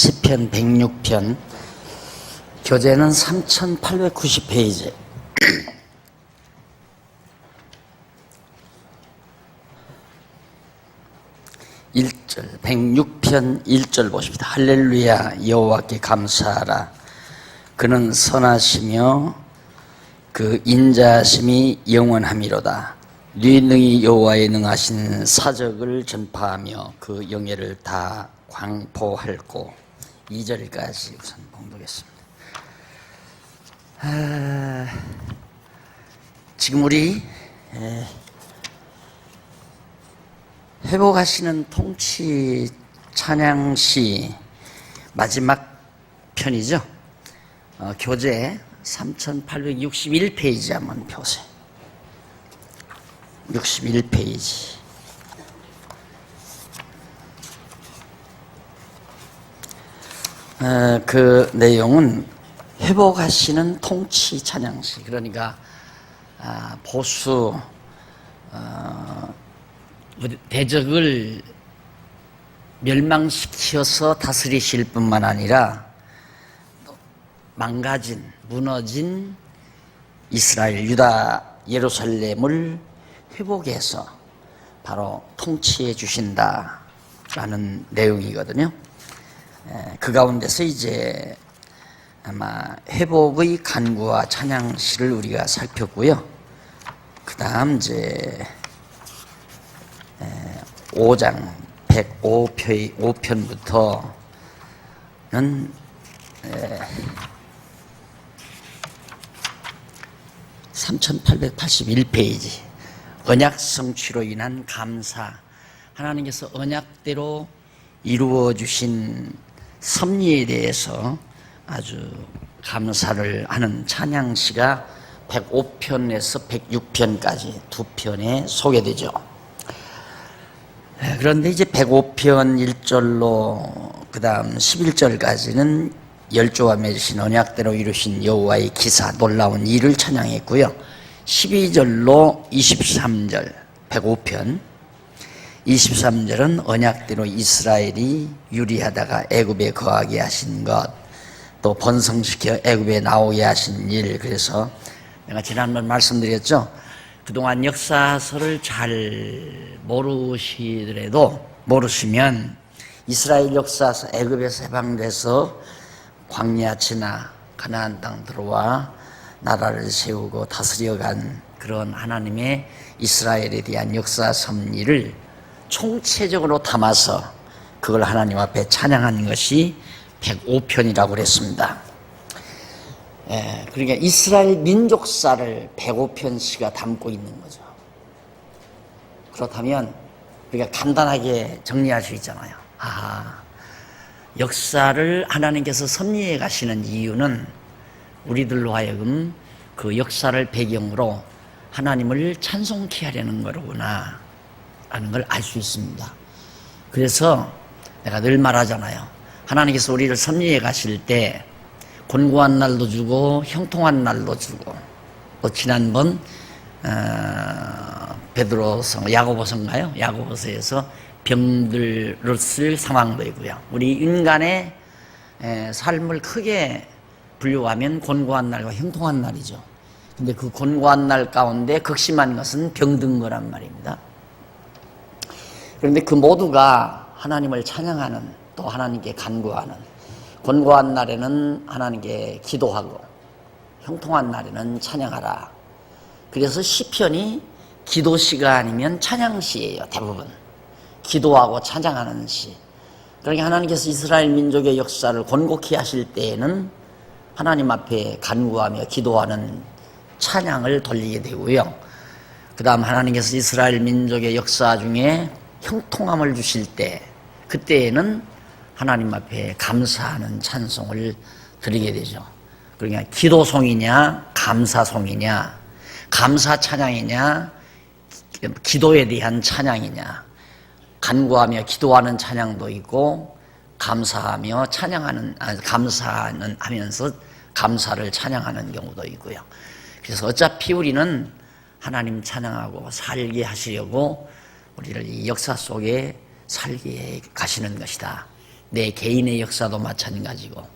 시편 106편, 교재는 3890페이지. 1절, 106편 1절 보십니다. 할렐루야, 여호와께 감사하라. 그는 선하시며 그 인자하심이 영원함이로다. 네 능히 여호와의 능하신 사적을 전파하며 그 영예를 다 광포할고. 2절까지 우선 봉독했습니다. 지금 우리 회복하시는 통치 찬양시 마지막 편이죠. 교재 3861페이지 한번 펴세요. 61페이지. 그 내용은 회복하시는 통치 찬양시, 그러니까 보수 대적을 멸망시켜서 다스리실 뿐만 아니라 망가진, 무너진 이스라엘, 유다, 예루살렘을 회복해서 바로 통치해 주신다라는 내용이거든요. 그 가운데서 이제 아마 회복의 간구와 찬양시를 우리가 살폈고요. 그 다음 이제 5장 105편부터는 3881페이지 언약 성취로 인한 감사, 하나님께서 언약대로 이루어 주신 섭리에 대해서 아주 감사를 하는 찬양시가 105편에서 106편까지 두 편에 소개되죠. 그런데 이제 105편 1절로 그 다음 11절까지는 열조와 맺으신 언약대로 이루신 여호와의 기사, 놀라운 일을 찬양했고요. 12절로 23절 105편 23절은 언약대로 이스라엘이 유리하다가 애굽에 거하게 하신 것, 또 번성시켜 애굽에 나오게 하신 일. 그래서 내가 지난번 말씀드렸죠. 그동안 역사서를 잘 모르시면 이스라엘 역사서 애굽에서 해방돼서 광야 지나 가나안 땅 들어와 나라를 세우고 다스려간 그런 하나님의 이스라엘에 대한 역사 섭리를 총체적으로 담아서 그걸 하나님 앞에 찬양한 것이 105편이라고 그랬습니다. 그러니까 이스라엘 민족사를 105편시가 담고 있는 거죠. 그렇다면 우리가 간단하게 정리할 수 있잖아요. 역사를 하나님께서 섭리해 가시는 이유는 우리들로 하여금 그 역사를 배경으로 하나님을 찬송케 하려는 거로구나 라는 걸 알 수 있습니다. 그래서 내가 늘 말하잖아요. 하나님께서 우리를 섭리해 가실 때 곤고한 날도 주고 형통한 날도 주고, 또 지난번 야고보서인가요? 야고보서에서 병들을 쓸 상황도 있고요. 우리 인간의 삶을 크게 분류하면 곤고한 날과 형통한 날이죠. 근데 그 곤고한 날 가운데 극심한 것은 병든 거란 말입니다. 그런데 그 모두가 하나님을 찬양하는, 또 하나님께 간구하는, 곤고한 날에는 하나님께 기도하고 형통한 날에는 찬양하라. 그래서 시편이 기도시가 아니면 찬양시예요. 대부분 기도하고 찬양하는 시. 그러니까 하나님께서 이스라엘 민족의 역사를 곤고케 하실 때에는 하나님 앞에 간구하며 기도하는 찬양을 돌리게 되고요. 그 다음 하나님께서 이스라엘 민족의 역사 중에 형통함을 주실 때, 그때에는 하나님 앞에 감사하는 찬송을 드리게 되죠. 그러니까 기도송이냐 감사송이냐, 감사 찬양이냐 기도에 대한 찬양이냐, 간구하며 기도하는 찬양도 있고 감사하며 찬양하는, 감사는 하면서 감사를 찬양하는 경우도 있고요. 그래서 어차피 우리는 하나님 찬양하고 살게 하시려고 우리를 이 역사 속에 살게 가시는 것이다. 내 개인의 역사도 마찬가지고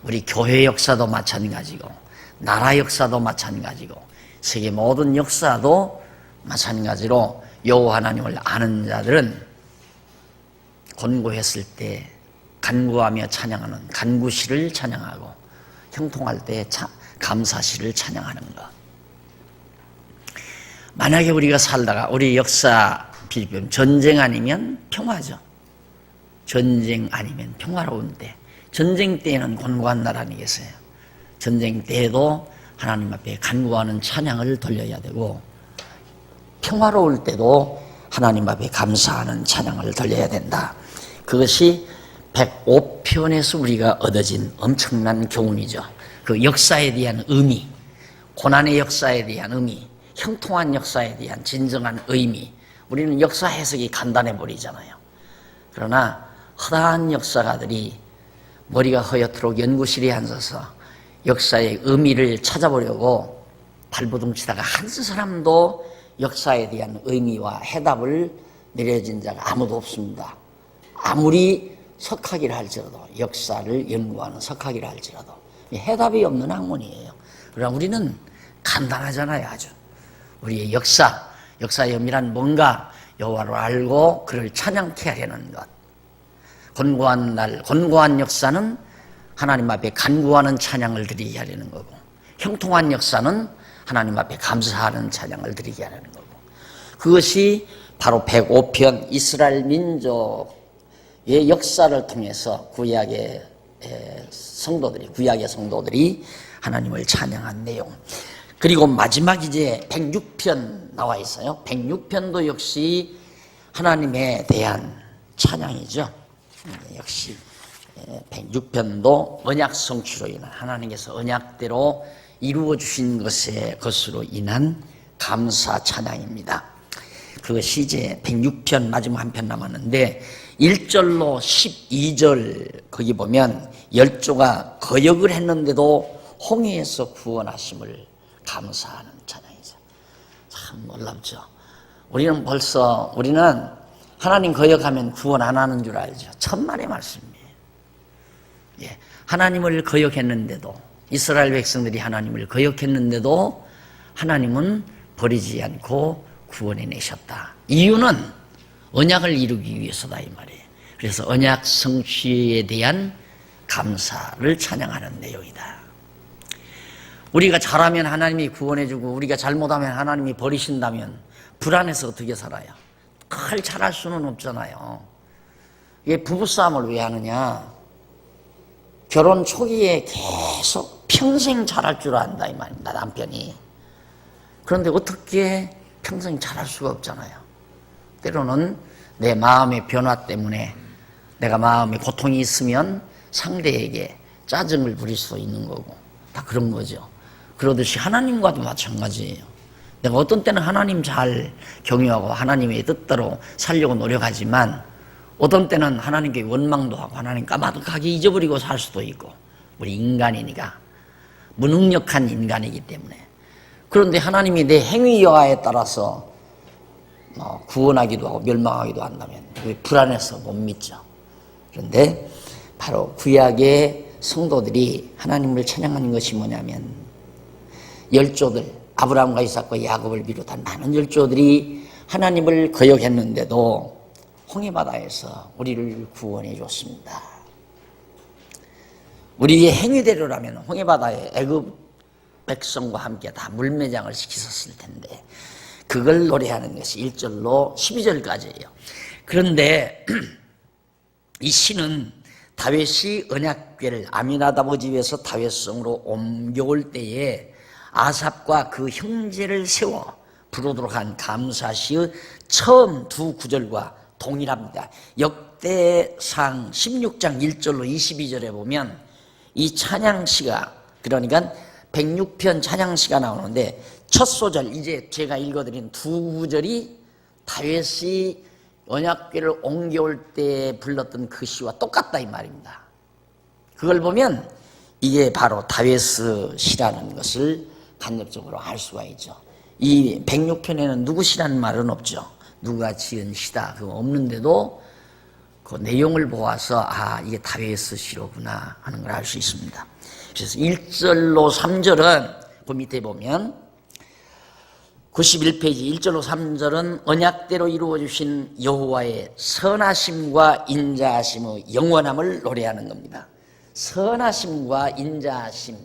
우리 교회 역사도 마찬가지고 나라 역사도 마찬가지고 세계 모든 역사도 마찬가지로 여호와 하나님을 아는 자들은 곤고했을 때 간구하며 찬양하는 간구시를 찬양하고 형통할 때 감사시를 찬양하는 것. 만약에 우리가 살다가 우리 역사 비교하면 전쟁 아니면 평화죠. 전쟁 아니면 평화로운 때. 전쟁 때에는 곤고한 날 아니겠어요? 전쟁 때에도 하나님 앞에 간구하는 찬양을 돌려야 되고 평화로울 때도 하나님 앞에 감사하는 찬양을 돌려야 된다. 그것이 105편에서 우리가 얻어진 엄청난 교훈이죠. 그 역사에 대한 의미, 고난의 역사에 대한 의미, 형통한 역사에 대한 진정한 의미. 우리는 역사 해석이 간단해 버리잖아요. 그러나 허다한 역사가들이 머리가 허옇도록 연구실에 앉아서 역사의 의미를 찾아보려고 발버둥치다가 한 사람도 역사에 대한 의미와 해답을 내려진 자가 아무도 없습니다. 아무리 석학이라 할지라도 역사를 연구하는 석학이라 할지라도 해답이 없는 학문이에요. 그러나 우리는 간단하잖아요. 아주 우리의 역사의 의미란 뭔가 여호와를 알고 그를 찬양케 하려는 것. 곤고한 날, 곤고한 역사는 하나님 앞에 간구하는 찬양을 드리게 하려는 거고 형통한 역사는 하나님 앞에 감사하는 찬양을 드리게 하려는 거고 그것이 바로 105편 이스라엘 민족의 역사를 통해서 구약의 성도들이 하나님을 찬양한 내용. 그리고 마지막 이제 106편 나와 있어요. 106편도 역시 하나님에 대한 찬양이죠. 역시 106편도 언약 성취로 인한 하나님께서 언약대로 이루어 주신 것으로 인한 감사 찬양입니다. 그것이 이제 106편 마지막 한 편 남았는데 1절로 12절 거기 보면 열조가 거역을 했는데도 홍해에서 구원하심을 감사하는 찬양이죠. 참 놀랍죠. 우리는 하나님 거역하면 구원 안 하는 줄 알죠. 천만의 말씀이에요. 예, 하나님을 거역했는데도 이스라엘 백성들이 하나님을 거역했는데도 하나님은 버리지 않고 구원해내셨다. 이유는 언약을 이루기 위해서다 이 말이에요. 그래서 언약 성취에 대한 감사를 찬양하는 내용이다. 우리가 잘하면 하나님이 구원해주고 우리가 잘못하면 하나님이 버리신다면 불안해서 어떻게 살아요? 늘 잘할 수는 없잖아요. 이게 부부싸움을 왜 하느냐? 결혼 초기에 계속 평생 잘할 줄 안다 이 말입니다. 남편이. 그런데 어떻게 평생 잘할 수가 없잖아요. 때로는 내 마음의 변화 때문에 내가 마음에 고통이 있으면 상대에게 짜증을 부릴 수도 있는 거고 다 그런 거죠. 그러듯이 하나님과도 마찬가지예요. 내가 어떤 때는 하나님 잘 경유하고 하나님의 뜻대로 살려고 노력하지만 어떤 때는 하나님께 원망도 하고 하나님 까마득하게 잊어버리고 살 수도 있고 우리 인간이니까 무능력한 인간이기 때문에 그런데 하나님이 내 행위 여하에 따라서 구원하기도 하고 멸망하기도 한다면 불안해서 못 믿죠. 그런데 바로 구약의 성도들이 하나님을 찬양하는 것이 뭐냐면 열조들 아브라함과 이삭과 야곱을 비롯한 많은 열조들이 하나님을 거역했는데도 홍해바다에서 우리를 구원해 줬습니다. 우리의 행위대로라면 홍해바다에 애굽 백성과 함께 다 물매장을 시켰을 텐데 그걸 노래하는 것이 1절로 12절까지예요. 그런데 이 시는 다윗이 언약궤를 아미나다보 집에서 다윗성으로 옮겨올 때에 아삽과 그 형제를 세워 부르도록 한 감사시의 처음 두 구절과 동일합니다. 역대상 16장 1절로 22절에 보면 이 찬양시가 그러니까 106편 찬양시가 나오는데 첫 소절 이제 제가 읽어드린 두 구절이 다윗이 언약궤를 옮겨올 때 불렀던 그 시와 똑같다 이 말입니다. 그걸 보면 이게 바로 다윗의 시라는 것을 간접적으로 알 수가 있죠. 이 106편에는 누구 시라는 말은 없죠. 누가 지은 시다 그거 없는데도 그 내용을 보아서 이게 다윗의 시로구나 하는 걸 알 수 있습니다. 그래서 1절로 3절은 그 밑에 보면 91페이지 1절로 3절은 언약대로 이루어주신 여호와의 선하심과 인자하심의 영원함을 노래하는 겁니다. 선하심과 인자하심,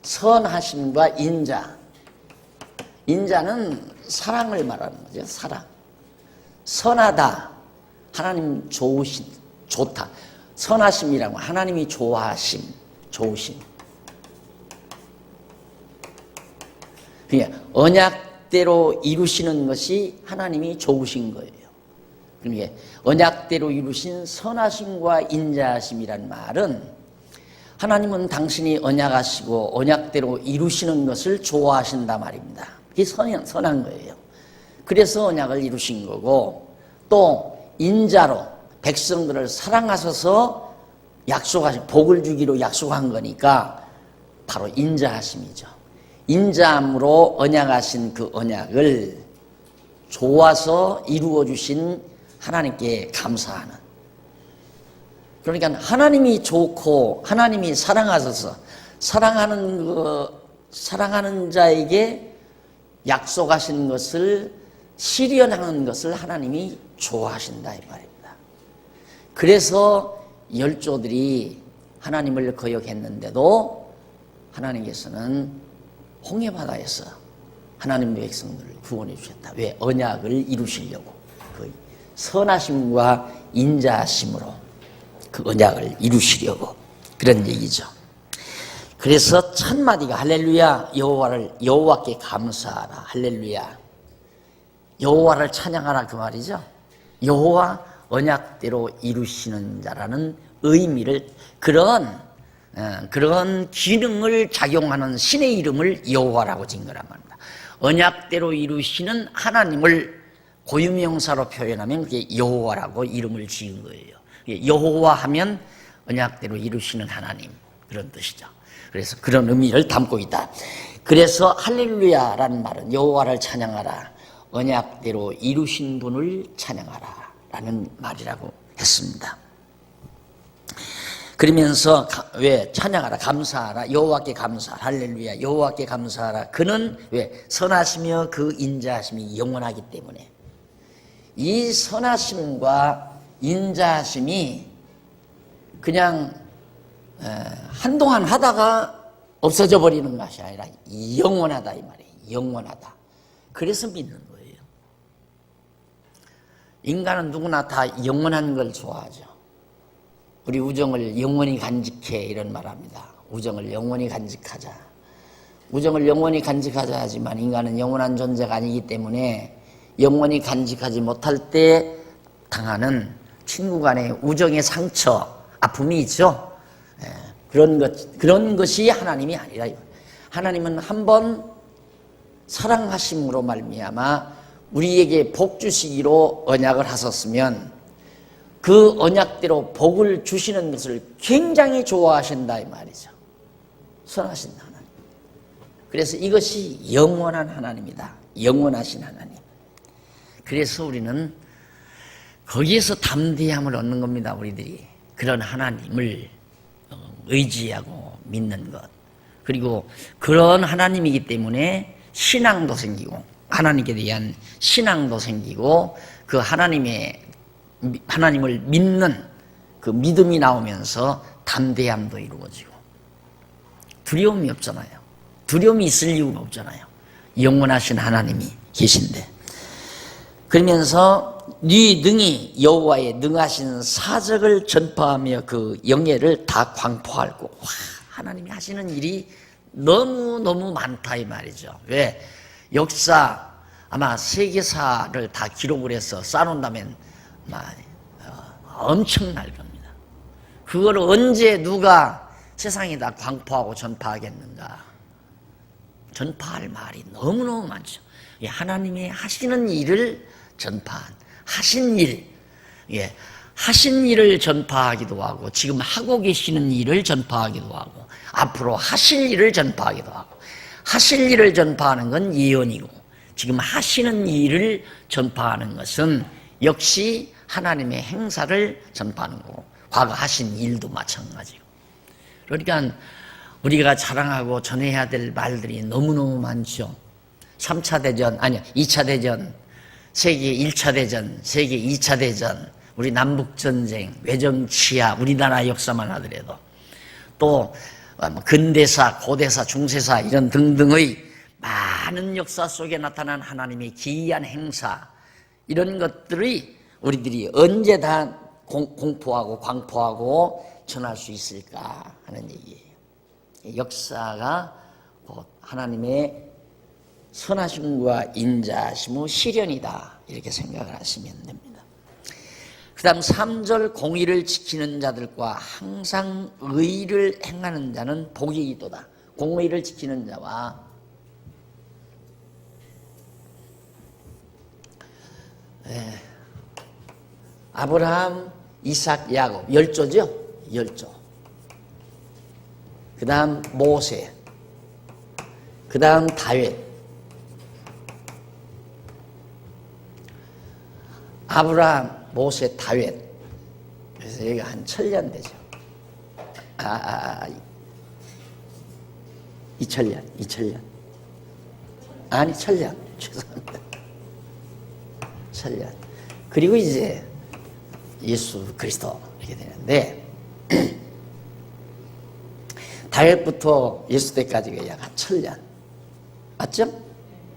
선하심과 인자는 사랑을 말하는 거죠. 사랑. 선하다, 하나님 좋다. 선하심이라고 하나님이 좋아하심, 좋으심. 그러니까 언약대로 이루시는 것이 하나님이 좋으신 거예요. 그러니까 언약대로 이루신 선하심과 인자하심이란 말은 하나님은 당신이 언약하시고 언약대로 이루시는 것을 좋아하신다 말입니다. 그게 선한 거예요. 그래서 언약을 이루신 거고, 또 인자로 백성들을 사랑하셔서 약속하신, 복을 주기로 약속한 거니까 바로 인자하심이죠. 인자함으로 언약하신 그 언약을 좋아서 이루어 주신 하나님께 감사하는. 그러니까 하나님이 좋고 하나님이 사랑하셔서 사랑하는 자에게 약속하신 것을 실현하는 것을 하나님이 좋아하신다 이 말입니다. 그래서 열조들이 하나님을 거역했는데도 하나님께서는 홍해바다에서 하나님의 백성들을 구원해 주셨다. 왜? 언약을 이루시려고. 그 선하심과 인자하심으로 그 언약을 이루시려고. 그런 얘기죠. 그래서 첫 마디가 할렐루야, 여호와께 감사하라. 할렐루야, 여호와를 찬양하라 그 말이죠. 여호와 언약대로 이루시는 자라는 의미를, 그런 기능을 작용하는 신의 이름을 여호와라고 지은 거란 말입니다. 언약대로 이루시는 하나님을 고유명사로 표현하면 그게 여호와라고 이름을 지은 거예요. 여호와 하면 언약대로 이루시는 하나님, 그런 뜻이죠. 그래서 그런 의미를 담고 있다. 그래서 할렐루야라는 말은 여호와를 찬양하라, 언약대로 이루신 분을 찬양하라 라는 말이라고 했습니다. 그러면서 왜 찬양하라, 감사하라, 여호와께 감사하라, 할렐루야, 여호와께 감사하라. 그는 왜? 선하시며 그 인자하심이 영원하기 때문에. 이 선하심과 인자하심이 그냥 한동안 하다가 없어져 버리는 것이 아니라 영원하다 이 말이에요. 영원하다. 그래서 믿는 거예요. 인간은 누구나 다 영원한 걸 좋아하죠. 우리 우정을 영원히 간직해 이런 말합니다. 우정을 영원히 간직하자. 우정을 영원히 간직하자 하지만 인간은 영원한 존재가 아니기 때문에 영원히 간직하지 못할 때 당하는 친구 간의 우정의 상처, 아픔이 있죠. 그런 것이 하나님이 아니라, 하나님은 한번 사랑하심으로 말미암아 우리에게 복 주시기로 언약을 하셨으면 그 언약대로 복을 주시는 것을 굉장히 좋아하신다 이 말이죠. 선하신 하나님. 그래서 이것이 영원한 하나님이다. 영원하신 하나님. 그래서 우리는 거기에서 담대함을 얻는 겁니다. 우리들이 그런 하나님을 의지하고 믿는 것. 그리고 그런 하나님이기 때문에 신앙도 생기고, 하나님께 대한 신앙도 생기고, 그 하나님을 믿는 그 믿음이 나오면서 담대함도 이루어지고, 두려움이 없잖아요. 두려움이 있을 이유가 없잖아요. 영원하신 하나님이 계신데. 그러면서 네 능히 여호와의 능하신 사적을 전파하며 그 영예를 다 광포하고. 와, 하나님이 하시는 일이 너무너무 많다 이 말이죠. 왜? 역사 아마 세계사를 다 기록을 해서 쌓아놓는다면 엄청날 겁니다. 그걸 언제 누가 세상에다 광포하고 전파하겠는가. 전파할 말이 너무너무 많죠. 하나님이 하시는 일을 전파한, 하신 일, 하신 일을 전파하기도 하고, 지금 하고 계시는 일을 전파하기도 하고, 앞으로 하실 일을 전파하기도 하고. 하실 일을 전파하는 건 예언이고, 지금 하시는 일을 전파하는 것은 역시 하나님의 행사를 전파하는 거고, 과거 하신 일도 마찬가지고. 그러니까 우리가 자랑하고 전해야 될 말들이 너무너무 많죠. 3차 대전, 아니 2차 대전, 세계 1차 대전, 세계 2차 대전, 우리 남북전쟁, 외정치하, 우리나라 역사만 하더라도 또 근대사, 고대사, 중세사 이런 등등의 많은 역사 속에 나타난 하나님의 기이한 행사, 이런 것들이 우리들이 언제 다 공포하고 광포하고 전할 수 있을까 하는 얘기예요. 역사가 곧 하나님의 선하심과 인자하심의 실현이다, 이렇게 생각을 하시면 됩니다. 그 다음 3절, 공의를 지키는 자들과 항상 의를 행하는 자는 복이 있도다. 공의를 지키는 자와 아브라함, 이삭, 야곱, 10조죠? 10조. 그 다음 모세, 그 다음 다윗, 아브라함, 모세, 다윗. 그래서 여기가 한 1000년 되죠. 2000년. 아니, 1000년. 죄송합니다. 1000년. 그리고 이제 예수 그리스도 이렇게 되는데, 다윗부터 예수 때까지가 약 한 1000년. 맞죠?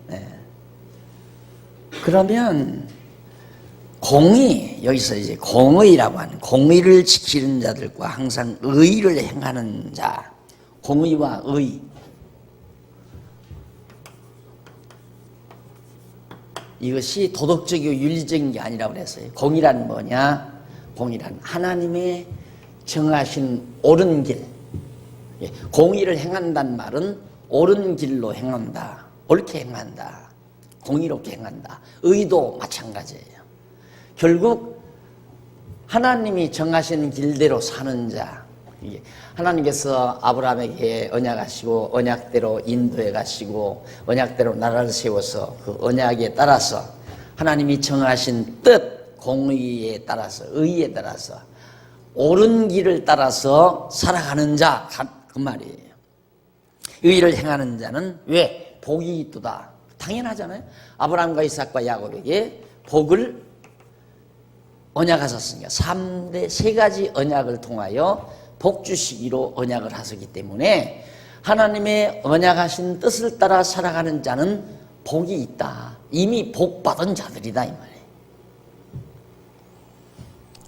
네. 그러면 공의, 여기서 이제 공의라고 하는, 공의를 지키는 자들과 항상 의를 행하는 자, 공의와 의, 이것이 도덕적이고 윤리적인 게 아니라고 그랬어요. 공의란 뭐냐? 공의란 하나님의 정하신 옳은 길. 공의를 행한다는 말은 옳은 길로 행한다, 옳게 행한다, 공의롭게 행한다. 의도 마찬가지예요. 결국 하나님이 정하시는 길대로 사는 자, 하나님께서 아브라함에게 언약하시고 언약대로 인도해 가시고 언약대로 나라를 세워서 그 언약에 따라서 하나님이 정하신 뜻, 공의에 따라서, 의에 따라서 옳은 길을 따라서 살아가는 자, 그 말이에요. 의를 행하는 자는 왜? 복이 있도다. 당연하잖아요. 아브라함과 이삭과 야곱에게 복을 언약하셨으니까 3대 3가지 언약을 통하여 복 주시기로 언약을 하셨기 때문에 하나님의 언약하신 뜻을 따라 살아가는 자는 복이 있다. 이미 복 받은 자들이다, 이 말이에요.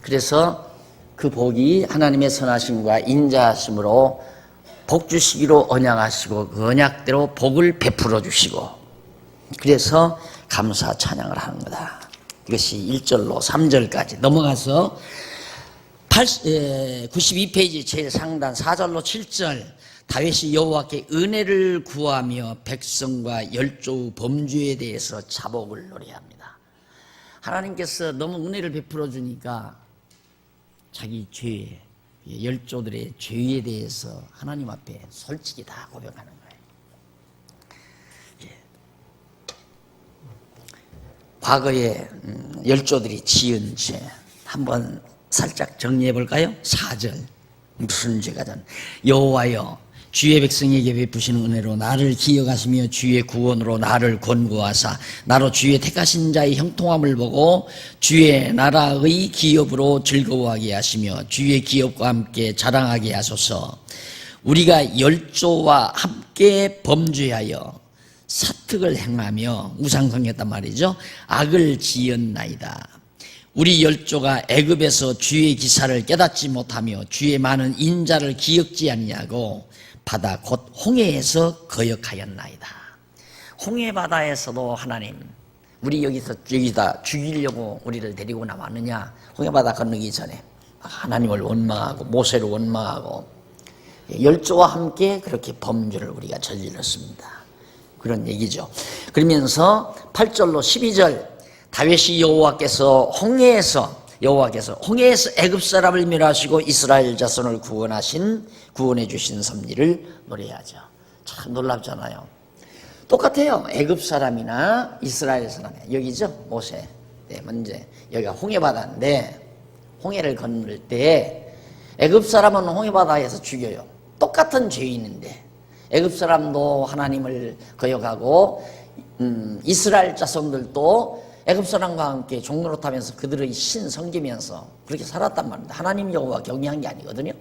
그래서 그 복이 하나님의 선하심과 인자하심으로 복 주시기로 언약하시고 그 언약대로 복을 베풀어 주시고, 그래서 감사 찬양을 하는 거다. 이것이 1절로 3절까지 넘어가서 92페이지 제일 상단 4절로 7절, 다윗이 여호와께 은혜를 구하며 백성과 열조의 범죄에 대해서 자복을 노래합니다. 하나님께서 너무 은혜를 베풀어 주니까 자기 죄, 열조들의 죄에 대해서 하나님 앞에 솔직히 다 고백하는 거예요. 과거에 열조들이 지은 죄 한번 살짝 정리해 볼까요? 4절, 무슨 죄가 전 여호와여, 주의 백성에게 베푸시는 은혜로 나를 기억하시며 주의 구원으로 나를 권고하사 나로 주의 택하신 자의 형통함을 보고 주의 나라의 기업으로 즐거워하게 하시며 주의 기업과 함께 자랑하게 하소서. 우리가 열조와 함께 범죄하여 사특을 행하며 우상성했단 말이죠. 악을 지었나이다. 우리 열조가 애굽에서 주의 기사를 깨닫지 못하며 주의 많은 인자를 기억지 아니하고 바다 곧 홍해에서 거역하였나이다. 홍해 바다에서도 하나님, 우리 여기다 죽이려고 우리를 데리고 나왔느냐? 홍해 바다 건너기 전에 하나님을 원망하고 모세를 원망하고 열조와 함께 그렇게 범죄를 우리가 저질렀습니다. 그런 얘기죠. 그러면서 8절로 12절, 다윗이 여호와께서 애굽 사람을 멸하시고 이스라엘 자손을 구원해 주신 섭리를 노래하죠. 참 놀랍잖아요. 똑같아요. 애굽 사람이나 이스라엘 사람. 여기죠, 모세. 네, 문제. 여기가 홍해바다인데 홍해를 건널 때 애굽 사람은 홍해바다에서 죽여요. 똑같은 죄인인데 애굽 사람도 하나님을 거역하고 이스라엘 자손들도 애굽 사람과 함께 종노릇하면서 그들의 신 섬기면서 그렇게 살았단 말입니다. 하나님 여호와 경외한 게 아니거든요.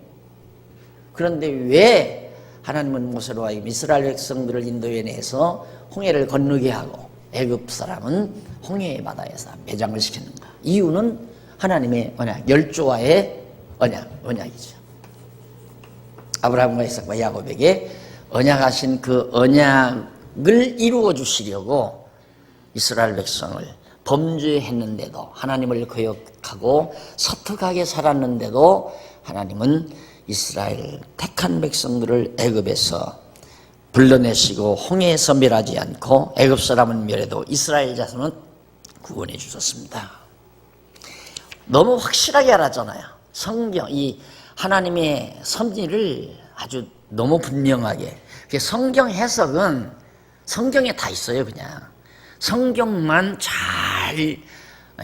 그런데 왜 하나님은 모세로 하여금 이스라엘 백성들을 인도해내서 홍해를 건너게 하고 애굽 사람은 홍해 바다에서 매장을 시키는가? 이유는 하나님의 언약, 열조와의 언약이죠. 아브라함과 이삭과 야곱에게 언약하신 그 언약을 이루어 주시려고 이스라엘 백성을 범죄했는데도 하나님을 거역하고 서특하게 살았는데도 하나님은 이스라엘 택한 백성들을 애굽에서 불러내시고 홍해에서 멸하지 않고 애굽 사람은 멸해도 이스라엘 자손은 구원해 주셨습니다. 너무 확실하게 알았잖아요. 성경, 이 하나님의 섭리를 아주 너무 분명하게. 성경 해석은 성경에 다 있어요. 그냥 성경만 잘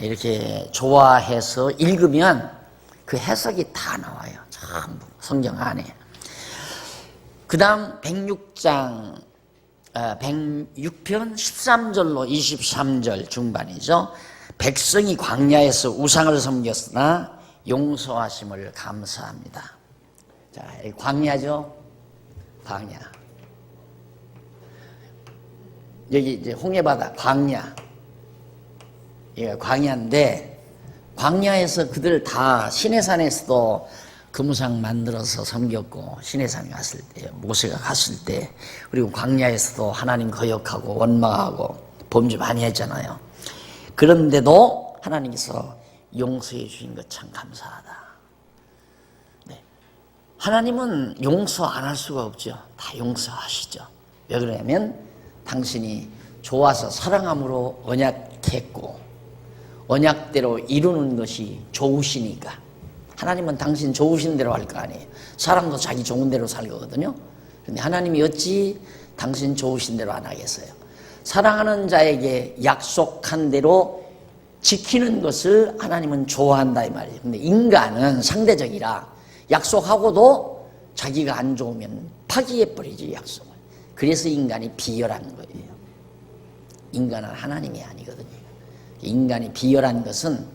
이렇게 좋아해서 읽으면 그 해석이 다 나와요. 전부 성경 안에. 그 다음 106장 106편 13절로 23절 중반이죠. 백성이 광야에서 우상을 섬겼으나 용서하심을 감사합니다. 자, 광야죠. 광야. 여기 이제 홍해바다 광야. 예, 광야인데 광야에서 그들 다 시내산에서도 금우상 만들어서 섬겼고 시내산에 갔을 때 모세가 갔을 때 그리고 광야에서도 하나님 거역하고 원망하고 범죄 많이 했잖아요. 그런데도 하나님께서 용서해 주신 것 참 감사하다. 네. 하나님은 용서 안 할 수가 없죠. 다 용서하시죠. 왜 그러냐면 당신이 좋아서 사랑함으로 언약했고 언약대로 이루는 것이 좋으시니까. 하나님은 당신 좋으신 대로 할 거 아니에요. 사람도 자기 좋은 대로 살 거거든요. 그런데 하나님이 어찌 당신 좋으신 대로 안 하겠어요. 사랑하는 자에게 약속한 대로 지키는 것을 하나님은 좋아한다 이 말이에요. 근데 인간은 상대적이라 약속하고도 자기가 안 좋으면 파기해버리지 약속을. 그래서 인간이 비열한 거예요. 인간은 하나님이 아니거든요. 인간이 비열한 것은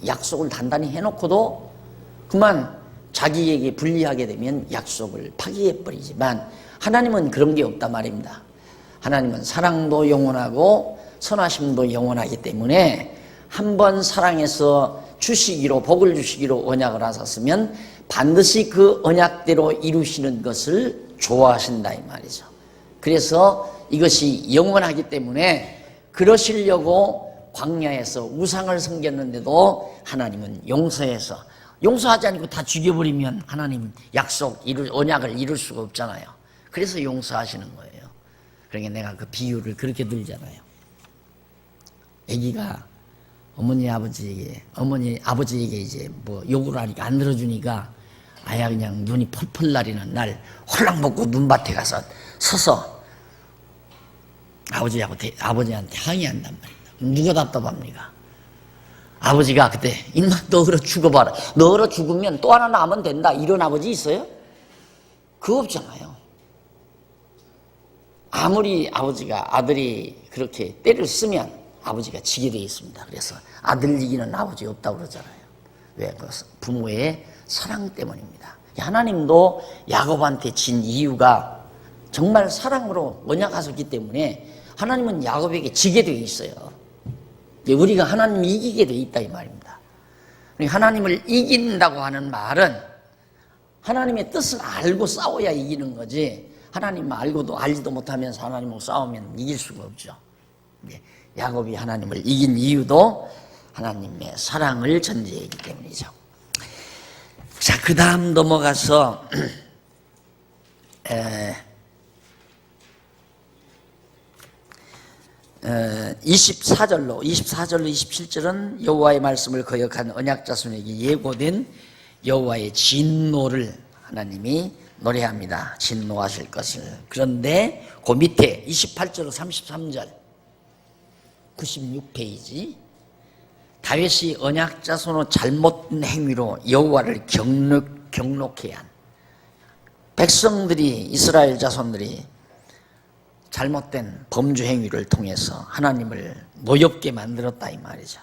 약속을 단단히 해놓고도 그만 자기에게 불리하게 되면 약속을 파기해버리지만 하나님은 그런 게 없단 말입니다. 하나님은 사랑도 영원하고 선하심도 영원하기 때문에 한번 사랑해서 주시기로 복을 주시기로 언약을 하셨으면 반드시 그 언약대로 이루시는 것을 좋아하신다 이 말이죠. 그래서 이것이 영원하기 때문에 그러시려고 광야에서 우상을 섬겼는데도 하나님은 용서해서 용서하지 않고 다 죽여버리면 하나님 언약을 이룰 수가 없잖아요. 그래서 용서하시는 거예요. 그러니까 내가 그 비유를 그렇게 들잖아요. 아기가 아버지에게 이제 뭐 요구를 하니까 안 들어주니까 아야 그냥 눈이 펄펄 나리는 날 홀랑 먹고 눈밭에 가서 서서 아버지한테 항의한단 말이에요. 누가 답답합니까? 아버지가 그때 인마 너 얼어 죽어봐라. 너 얼어 죽으면 또 하나 낳으면 된다. 이런 아버지 있어요? 그거 없잖아요. 아무리 아들이 그렇게 때를 쓰면 아버지가 지게 되어 있습니다. 그래서 아들 이기는 아버지 없다고 그러잖아요. 왜? 그 부모의 사랑 때문입니다. 하나님도 야곱한테 진 이유가 정말 사랑으로 언약하셨기 때문에 하나님은 야곱에게 지게 되어 있어요. 우리가 하나님을 이기게 되어 있다 이 말입니다. 하나님을 이긴다고 하는 말은 하나님의 뜻을 알고 싸워야 이기는 거지 하나님 알고도 알지도 못하면서 하나님하고 싸우면 이길 수가 없죠. 야곱이 하나님을 이긴 이유도 하나님의 사랑을 전제하기 때문이죠. 자, 그 다음 넘어가서 24절로 27절은 여호와의 말씀을 거역한 언약자손에게 예고된 여호와의 진노를 하나님이 노래합니다. 진노하실 것을. 그런데 그 밑에 28절 33절 96페이지 다윗이 언약 자손의 잘못된 행위로 여호와를 경록케 한 백성들이 이스라엘 자손들이 잘못된 범죄 행위를 통해서 하나님을 노엽게 만들었다 이 말이죠.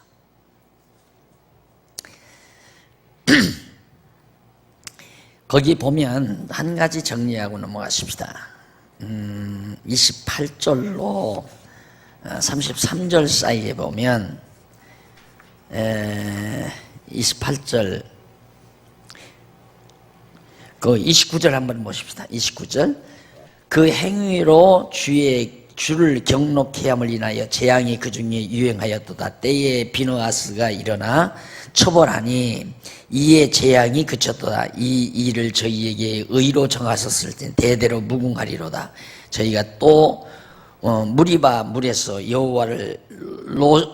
거기 보면 한 가지 정리하고 넘어가십시다. 28절로 33절 사이에 보면 28절 그 29절 한번 보십시다. 29절 그 행위로 주를 경록케 함을 인하여 재앙이 그 중에 유행하였도다. 때에 비느하스가 일어나 처벌하니 이에 재앙이 그쳤도다. 이 일을 저희에게 의로 정하셨을 때 대대로 무궁하리로다. 저희가 또 무리바 물에서 여호와를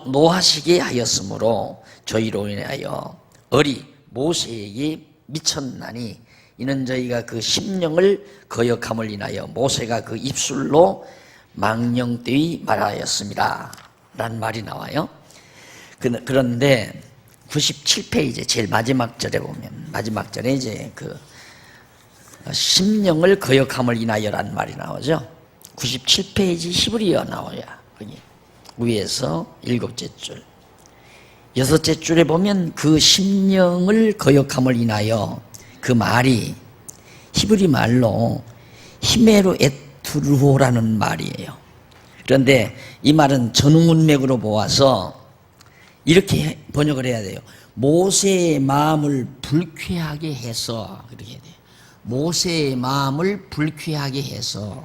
노하시게 하였으므로 저희로 인하여 을이 모세에게 미쳤나니 이는 저희가 그 심령을 거역함을 인하여 모세가 그 입술로 망령되이 말하였습니다 라는 말이 나와요. 그런데 97페이지 제일 마지막 절에 보면 마지막 절에 이제 그 심령을 거역함을 인하여라는 말이 나오죠. 97페이지 히브리어 나와야 위에서 7째 줄 6째 줄에 보면 그 심령을 거역함을 인하여 그 말이 히브리 말로 히메로 에투르호라는 말이에요. 그런데 이 말은 전문맥으로 보아서 이렇게 번역을 해야 돼요. 모세의 마음을 불쾌하게 해서 그렇게 해야 돼요. 모세의 마음을 불쾌하게 해서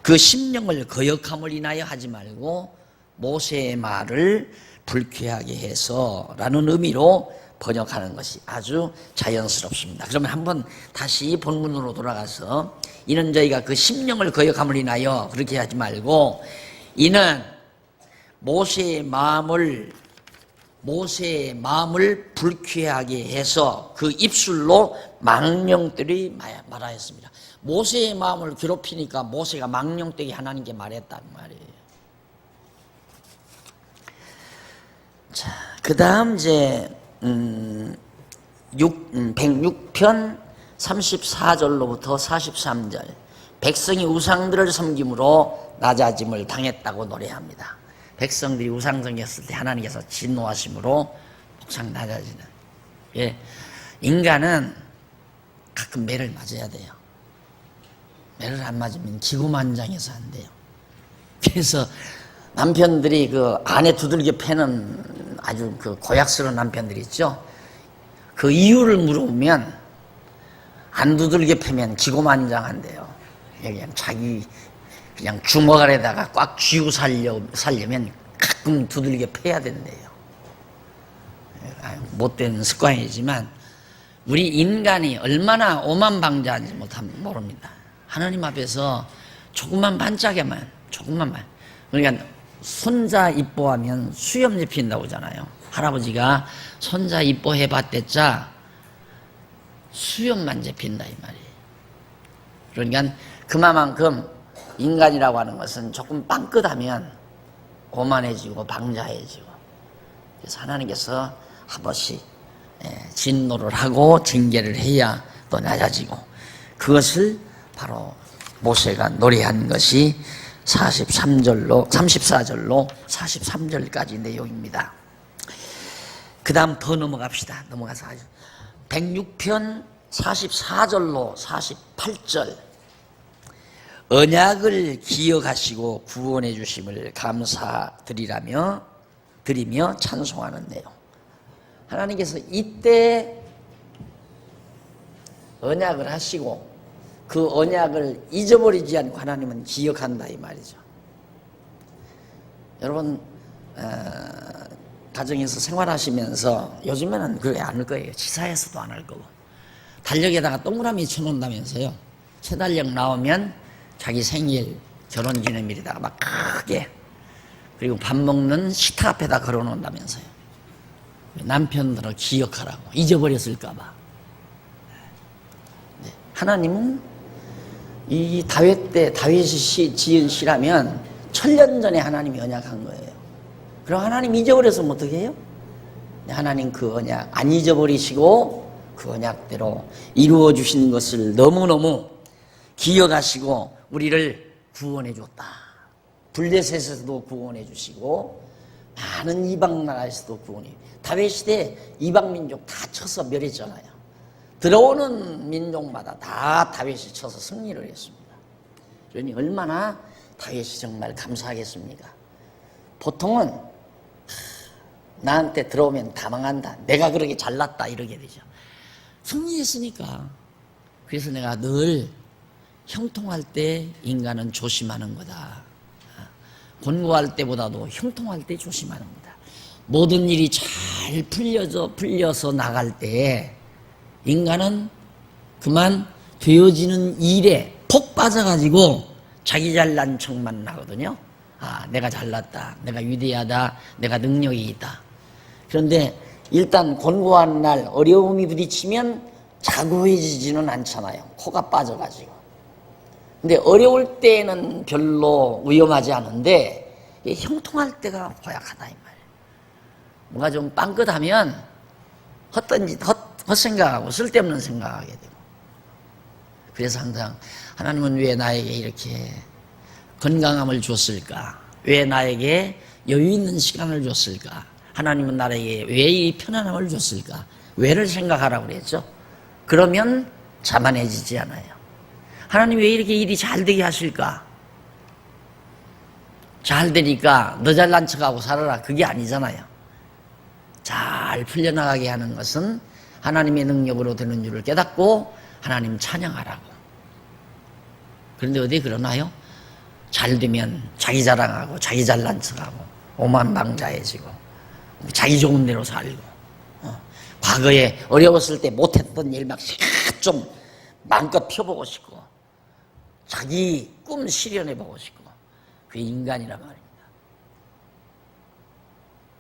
그 심령을 거역함을 인하여 하지 말고 모세의 말을 불쾌하게 해서라는 의미로 번역하는 것이 아주 자연스럽습니다. 그러면 한번 다시 본문으로 돌아가서 이는 저희가 그 심령을 거역함을 인하여 그렇게 하지 말고 이는 모세의 마음을 불쾌하게 해서 그 입술로 망령들이 말하였습니다. 모세의 마음을 괴롭히니까 모세가 망령되게 하나님께 말했단 말이에요. 자, 그 다음 이제 106편 34절로부터 43절 백성이 우상들을 섬김으로 낮아짐을 당했다고 노래합니다. 백성들이 우상 섬겼을 때 하나님께서 진노하심으로 폭삭 낮아지는. 예, 인간은 가끔 매를 맞아야 돼요. 매를 안 맞으면 기고만장해서 안 돼요. 그래서 남편들이 그 아내 두들겨 패는 아주 그 고약스러운 남편들이 있죠. 그 이유를 물어보면 안 두들겨 패면 기고만장한대요. 그냥 자기 그냥 주먹 아래다가 꽉 쥐고 살려면 가끔 두들겨 패야 된대요. 못된 습관이지만 우리 인간이 얼마나 오만방자한지 모릅니다. 하나님 앞에서 조금만 반짝여만 조금만 그러니까 손자 이뻐하면 수염 입힌다고 하잖아요. 할아버지가 손자 이뻐해봤댔자 수염만 잡힌다 이 말이에요. 그러니까 그만큼 인간이라고 하는 것은 조금 빵긋하면 오만해지고 방자해지고 그래서 하나님께서 한 번씩 진노를 하고 징계를 해야 또 낮아지고 그것을 바로 모세가 노래한 것이 34절로 43절까지 내용입니다. 그 다음 더 넘어갑시다. 넘어가서 106편 44절로 48절 언약을 기억하시고 구원해 주심을 감사드리며 찬송하는 내용. 하나님께서 이때 언약을 하시고 그 언약을 잊어버리지 않고 하나님은 기억한다 이 말이죠. 여러분 가정에서 생활하시면서 요즘에는 그래 안 할 거예요. 지사에서도 안 할 거고 달력에다가 동그라미 쳐놓는다면서요. 새 달력 나오면 자기 생일 결혼기념일에다가 막 크게 그리고 밥 먹는 식탁 앞에다 걸어놓는다면서요. 남편들을 기억하라고 잊어버렸을까 봐. 네. 하나님은 이 다윗 때 다윗이 지은 시라면 1000년 전에 하나님이 언약한 거예요. 그럼 하나님 잊어버렸으면 어떻게 해요? 하나님 그 언약 안 잊어버리시고 그 언약대로 이루어 주신 것을 너무너무 기억하시고 우리를 구원해 줬다. 블레셋에서도 구원해 주시고 많은 이방 나라에서도 구원해. 다윗 시대 이방 민족 다 쳐서 멸했잖아요. 들어오는 민족마다 다 다윗이 쳐서 승리를 했습니다. 그러니 얼마나 다윗이 정말 감사하겠습니까? 보통은 나한테 들어오면 다 망한다. 내가 그렇게 잘났다 이러게 되죠. 승리했으니까. 그래서 내가 늘 형통할 때 인간은 조심하는 거다. 권고할 때보다도 형통할 때 조심하는 거다. 모든 일이 잘 풀려서 나갈 때 인간은 그만 되어지는 일에 폭 빠져가지고 자기 잘난 척만 나거든요. 아, 내가 잘났다. 내가 위대하다. 내가 능력이 있다. 그런데 일단 권고하는 날 어려움이 부딪히면 자고해지지는 않잖아요. 코가 빠져가지고. 근데 어려울 때는 별로 위험하지 않은데 형통할 때가 고약하다 이 말이에요. 뭔가 좀 빵긋하면 헛생각하고 쓸데없는 생각하게 되고. 그래서 항상 하나님은 왜 나에게 이렇게 건강함을 줬을까? 왜 나에게 여유 있는 시간을 줬을까? 하나님은 나에게 왜 이 편안함을 줬을까? 왜를 생각하라고 그랬죠? 그러면 자만해지지 않아요. 하나님 왜 이렇게 일이 잘 되게 하실까? 잘 되니까 너 잘난 척하고 살아라. 그게 아니잖아요. 잘 풀려나가게 하는 것은 하나님의 능력으로 되는 줄을 깨닫고 하나님 찬양하라고. 그런데 어디 그러나요? 잘 되면 자기 자랑하고 자기 잘난 척하고 오만방자해지고 자기 좋은 대로 살고 과거에 어려웠을 때 못했던 일 막 좀 마음껏 펴보고 싶고 자기 꿈 실현해보고 싶고 그게 인간이란 말입니다.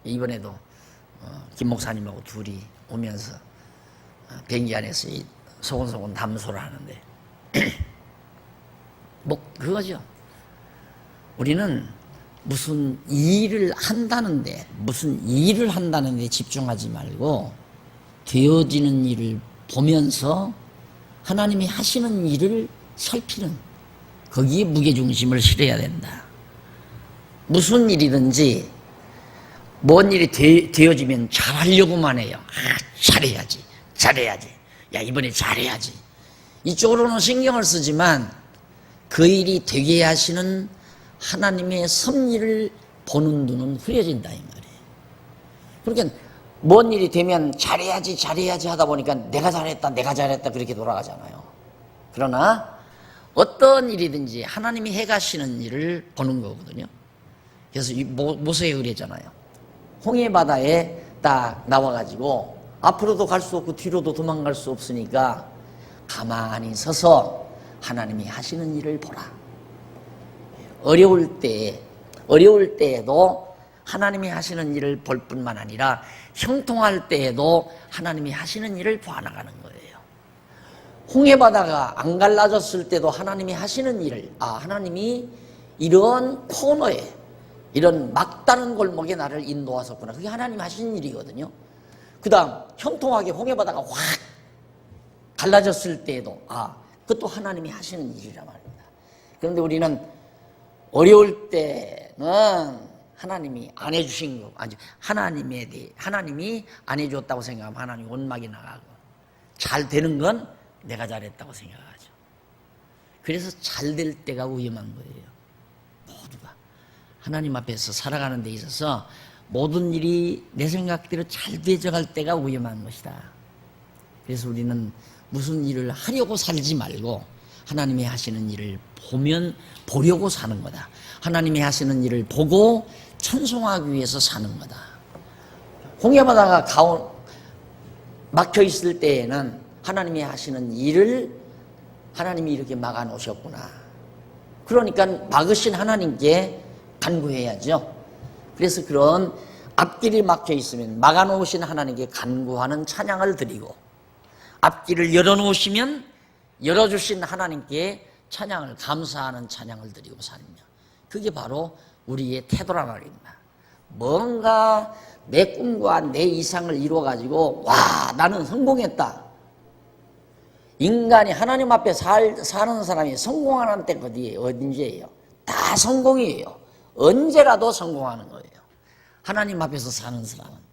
이번에도 김 목사님하고 둘이 오면서 비행기 안에서 소곤소곤 담소를 하는데 뭐 그거죠. 우리는 무슨 일을 한다는데 집중하지 말고 되어지는 일을 보면서 하나님이 하시는 일을 살피는 거기에 무게중심을 실어야 된다. 무슨 일이든지 뭔 일이 되어지면 잘하려고만 해요. 잘해야지. 야, 이번에 잘해야지. 이쪽으로는 신경을 쓰지만 그 일이 되게 하시는 하나님의 섭리를 보는 눈은 흐려진다 이 말이에요. 그러니까 뭔 일이 되면 잘해야지 하다 보니까 내가 잘했다 그렇게 돌아가잖아요. 그러나 어떤 일이든지 하나님이 해가시는 일을 보는 거거든요. 그래서 모세가 그랬잖아요. 홍해 바다에 딱 나와가지고 앞으로도 갈 수 없고 뒤로도 도망갈 수 없으니까 가만히 서서 하나님이 하시는 일을 보라. 어려울 때에도 하나님이 하시는 일을 볼 뿐만 아니라 형통할 때에도 하나님이 하시는 일을 보아나가는 거예요. 홍해바다가 안 갈라졌을 때도 하나님이 하시는 일을 하나님이 이런 코너에 이런 막다른 골목에 나를 인도하셨구나. 그게 하나님 하시는 일이거든요. 그 다음 형통하게 홍해바다가 확 갈라졌을 때에도 그것도 하나님이 하시는 일이란 말입니다. 그런데 우리는 어려울 때는 하나님이 안 해주신 거, 하나님이 안 해줬다고 생각하면 하나님 원망이 나가고, 잘 되는 건 내가 잘했다고 생각하죠. 그래서 잘 될 때가 위험한 거예요. 모두가 하나님 앞에서 살아가는 데 있어서 모든 일이 내 생각대로 잘 되어갈 때가 위험한 것이다. 그래서 우리는 무슨 일을 하려고 살지 말고 하나님이 하시는 일을 보려고 사는 거다. 하나님이 하시는 일을 보고 찬송하기 위해서 사는 거다. 홍해바다가 막혀 있을 때에는 하나님이 하시는 일을 하나님이 이렇게 막아 놓으셨구나. 그러니까 막으신 하나님께 간구해야죠. 그래서 그런 앞길이 막혀 있으면 막아 놓으신 하나님께 간구하는 찬양을 드리고, 앞길을 열어 놓으시면 열어주신 하나님께 찬양을, 감사하는 찬양을 드리고 살며, 그게 바로 우리의 태도란 말입니다. 뭔가 내 꿈과 내 이상을 이루어가지고 와 나는 성공했다. 인간이 하나님 앞에 사는 사람이 성공하는 때가 어딘지예요. 다 성공이에요. 언제라도 성공하는 거예요. 하나님 앞에서 사는 사람은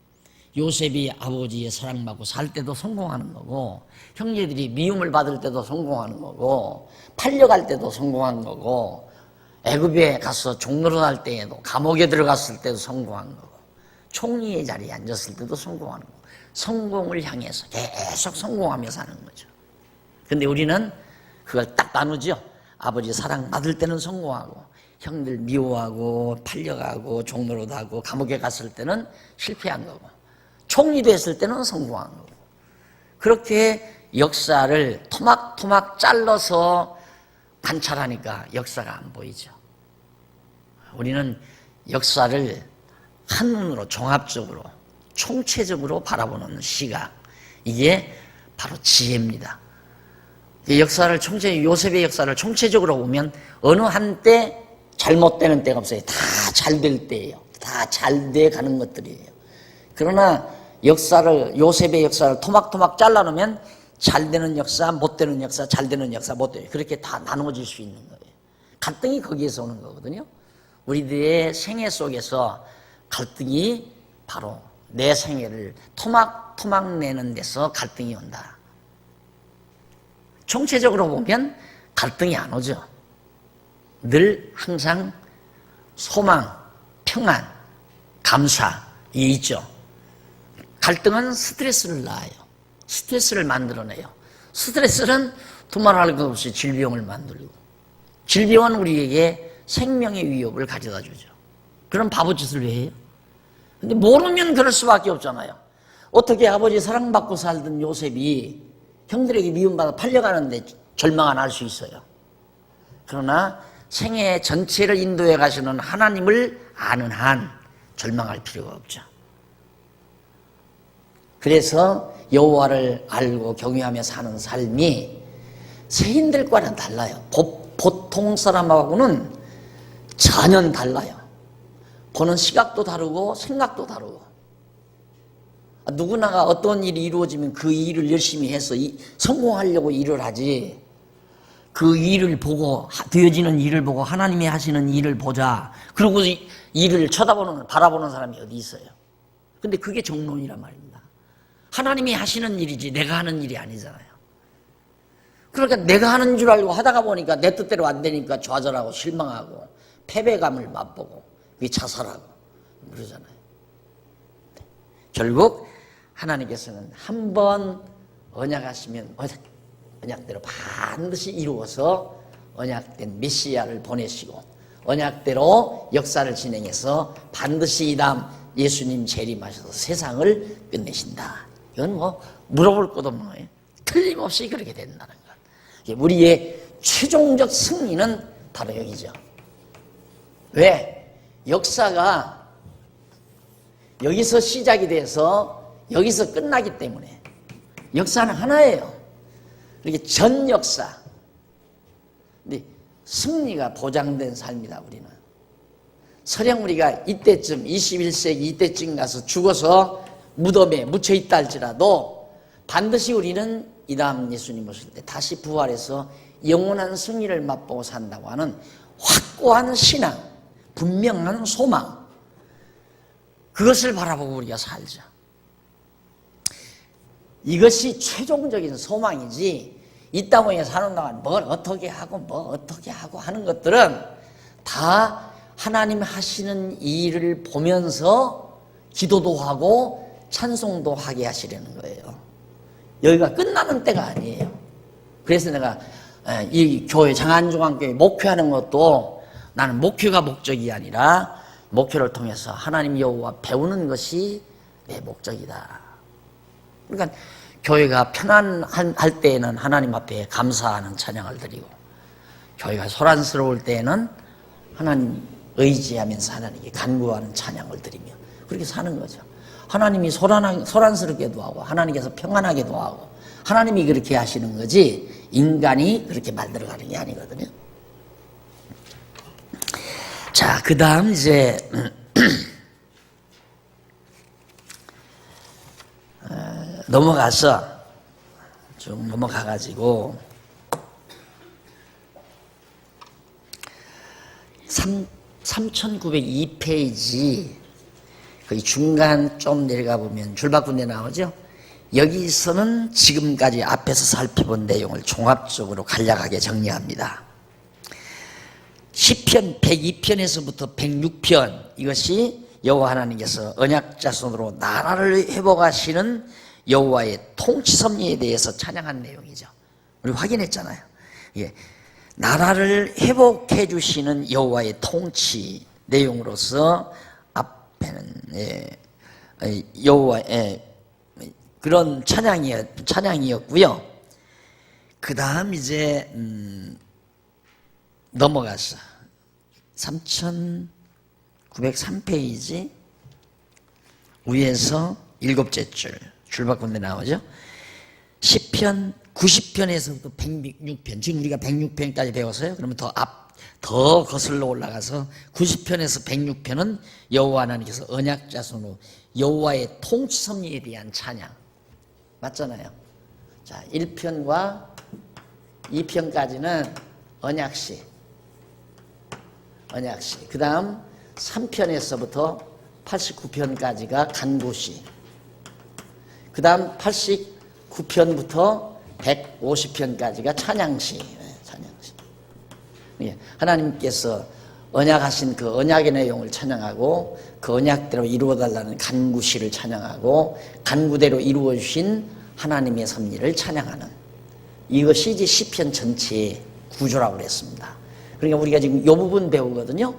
요셉이 아버지의 사랑받고 살 때도 성공하는 거고, 형제들이 미움을 받을 때도 성공하는 거고, 팔려갈 때도 성공한 거고, 애굽에 가서 종노릇할 때에도, 감옥에 들어갔을 때도 성공한 거고, 총리의 자리에 앉았을 때도 성공하는 거고, 성공을 향해서 계속 성공하며 사는 거죠. 근데 우리는 그걸 딱 나누죠. 아버지 사랑 받을 때는 성공하고, 형들 미워하고, 팔려가고, 종노릇하고, 감옥에 갔을 때는 실패한 거고, 총리 됐을 때는 성공한 거고. 그렇게 역사를 토막토막 잘라서 관찰하니까 역사가 안 보이죠. 우리는 역사를 한눈으로 종합적으로 총체적으로 바라보는 시각, 이게 바로 지혜입니다. 역사를 요셉의 역사를 총체적으로 보면 어느 한때 잘못되는 때가 없어요. 다 잘 될 때예요. 다 잘 돼 가는 것들이에요. 그러나 요셉의 역사를 토막토막 잘라놓으면 잘 되는 역사, 못 되는 역사, 잘 되는 역사, 못 되는, 그렇게 다 나누어질 수 있는 거예요. 갈등이 거기에서 오는 거거든요. 우리들의 생애 속에서 갈등이 바로 내 생애를 토막토막 내는 데서 갈등이 온다. 총체적으로 보면 갈등이 안 오죠. 늘 항상 소망, 평안, 감사, 이 있죠. 갈등은 스트레스를 낳아요. 스트레스를 만들어내요. 스트레스는 두말할 것 없이 질병을 만들고, 질병은 우리에게 생명의 위협을 가져다 주죠. 그럼 바보짓을 왜 해요? 근데 모르면 그럴 수밖에 없잖아요. 어떻게 아버지 사랑받고 살던 요셉이 형들에게 미움받아 팔려가는데 절망 안 할 수 있어요? 그러나 생애 전체를 인도해 가시는 하나님을 아는 한 절망할 필요가 없죠. 그래서 여호와를 알고 경외하며 사는 삶이 세인들과는 달라요. 보통 사람하고는 전혀 달라요. 보는 시각도 다르고 생각도 다르고, 누구나가 어떤 일이 이루어지면 그 일을 열심히 해서 성공하려고 일을 하지, 그 일을 보고, 되어지는 일을 보고 하나님이 하시는 일을 보자 그러고 일을 바라보는 사람이 어디 있어요? 근데 그게 정론이란 말입니다. 하나님이 하시는 일이지 내가 하는 일이 아니잖아요. 그러니까 내가 하는 줄 알고 하다가 보니까 내 뜻대로 안 되니까 좌절하고 실망하고 패배감을 맛보고 자살하고 그러잖아요. 결국 하나님께서는 한 번 언약하시면 언약대로 반드시 이루어서 언약된 메시아를 보내시고, 언약대로 역사를 진행해서 반드시 이 다음 예수님 재림하셔서 세상을 끝내신다. 이건 물어볼 것 없는 거예요. 틀림없이 그렇게 된다는 것. 우리의 최종적 승리는 바로 여기죠. 왜? 역사가 여기서 시작이 돼서 여기서 끝나기 때문에. 역사는 하나예요. 이렇게 전 역사. 근데 승리가 보장된 삶이다, 우리는. 설령 우리가 이때쯤 21세기 이때쯤 가서 죽어서 무덤에 묻혀 있다 할지라도 반드시 우리는 이 다음 예수님 오실 때 다시 부활해서 영원한 승리를 맛보고 산다고 하는 확고한 신앙, 분명한 소망, 그것을 바라보고 우리가 살죠. 이것이 최종적인 소망이지, 이 땅에 사는 동안 뭘 어떻게 하고 하는 것들은 다 하나님 하시는 일을 보면서 기도도 하고 찬송도 하게 하시려는 거예요. 여기가 끝나는 때가 아니에요. 그래서 내가 이 교회, 장안중앙교회 목회하는 것도 나는 목회가 목적이 아니라 목회를 통해서 하나님 여호와 배우는 것이 내 목적이다. 그러니까 교회가 편안할 때에는 하나님 앞에 감사하는 찬양을 드리고, 교회가 소란스러울 때에는 하나님 의지하면서 하나님께 간구하는 찬양을 드리며 그렇게 사는 거죠. 하나님이 소란스럽게도 하고 하나님께서 평안하게도 하고 하나님이 그렇게 하시는 거지 인간이 그렇게 만들어가는 게 아니거든요. 자, 그 다음 이제 넘어가서 쭉 넘어가가지고 3902페이지 거의 중간 좀 내려가 보면 줄바꾼 데 나오죠. 여기서는 지금까지 앞에서 살펴본 내용을 종합적으로 간략하게 정리합니다. 시편 102편에서부터 106편, 이것이 여호와 하나님께서 언약자손으로 나라를 회복하시는 여호와의 통치 섭리에 대해서 찬양한 내용이죠. 우리 확인했잖아요. 예. 나라를 회복해 주시는 여호와의 통치 내용으로서 앞에는 여호와의 그런 찬양이었고요. 그 다음 이제 넘어가서 3903페이지 위에서 일곱째 줄 바꾼 데 나오죠. 시편 90편에서부터 106편, 지금 우리가 106편까지 배웠어요. 그러면 더 거슬러 올라가서 90편에서 106편은 여호와 하나님께서 언약자손으로 여호와의 통치 섭리에 대한 찬양. 맞잖아요. 자, 1편과 2편까지는 언약시. 그 다음 3편에서부터 89편까지가 간구시. 그 다음 89편부터 150편까지가 찬양시. 하나님께서 언약하신 그 언약의 내용을 찬양하고 그 언약대로 이루어달라는 간구시를 찬양하고 간구대로 이루어주신 하나님의 섭리를 찬양하는, 이것이 이제 시편 전체의 구조라고 그랬습니다. 그러니까 우리가 지금 이 부분 배우거든요.